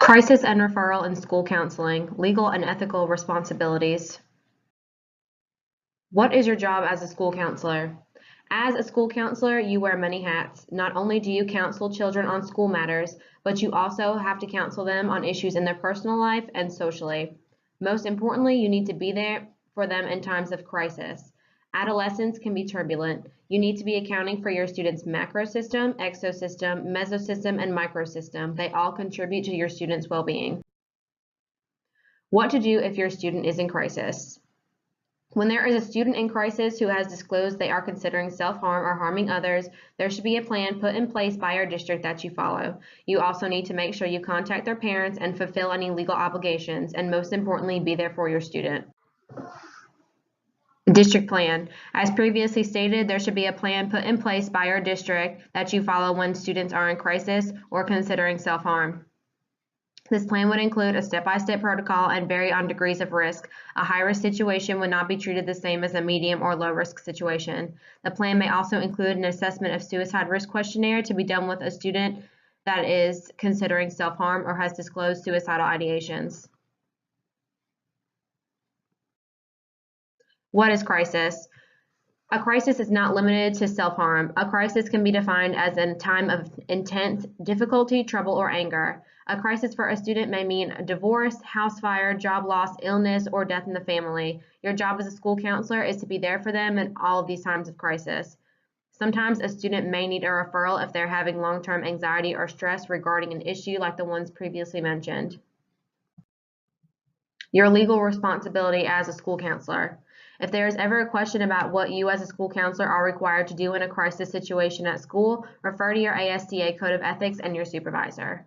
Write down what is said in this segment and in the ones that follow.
Crisis and referral in school counseling, legal and ethical responsibilities. What is your job as a school counselor? As a school counselor, you wear many hats. Not only do you counsel children on school matters, but you also have to counsel them on issues in their personal life and socially. Most importantly, you need to be there for them in times of crisis. Adolescence can be turbulent. You need to be accounting for your students' macro system, exosystem, mesosystem, and microsystem. They all contribute to your students' well-being. What to do if your student is in crisis. When there is a student in crisis who has disclosed they are considering self-harm or harming others, there should be a plan put in place by your district that you follow. You also need to make sure you contact their parents and fulfill any legal obligations, and most importantly, be there for your student. District plan. As previously stated, there should be a plan put in place by your district that you follow when students are in crisis or considering self-harm. This plan would include a step-by-step protocol and vary on degrees of risk. A high-risk situation would not be treated the same as a medium or low-risk situation. The plan may also include an assessment of suicide risk questionnaire to be done with a student that is considering self-harm or has disclosed suicidal ideations. What is crisis? A crisis is not limited to self-harm. A crisis can be defined as a time of intense difficulty, trouble, or anger. A crisis for a student may mean a divorce, house fire, job loss, illness, or death in the family. Your job as a school counselor is to be there for them in all of these times of crisis. Sometimes a student may need a referral if they're having long-term anxiety or stress regarding an issue like the ones previously mentioned. Your legal responsibility as a school counselor. If there is ever a question about what you as a school counselor are required to do in a crisis situation at school, refer to your ASDA Code of Ethics and your supervisor.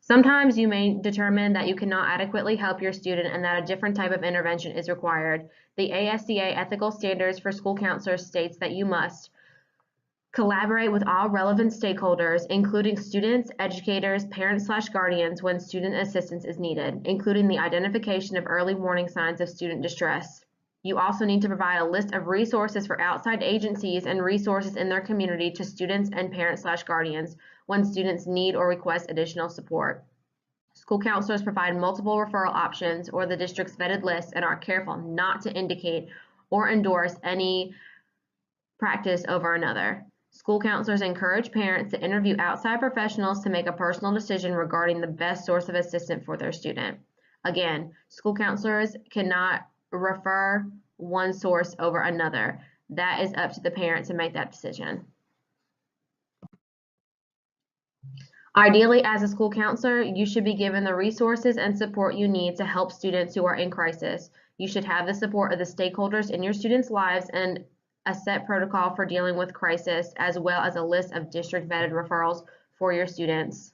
Sometimes you may determine that you cannot adequately help your student and that a different type of intervention is required. The ASDA Ethical Standards for School Counselors states that you must collaborate with all relevant stakeholders, including students, educators, parents/guardians when student assistance is needed, including the identification of early warning signs of student distress. You also need to provide a list of resources for outside agencies and resources in their community to students and parents/guardians when students need or request additional support. School counselors provide multiple referral options or the district's vetted list and are careful not to indicate or endorse any practice over another. School counselors encourage parents to interview outside professionals to make a personal decision regarding the best source of assistance for their student. Again, school counselors cannot refer one source over another. That is up to the parent to make that decision. Ideally, as a school counselor, you should be given the resources and support you need to help students who are in crisis. You should have the support of the stakeholders in your students' lives and a set protocol for dealing with crisis, as well as a list of district vetted referrals for your students.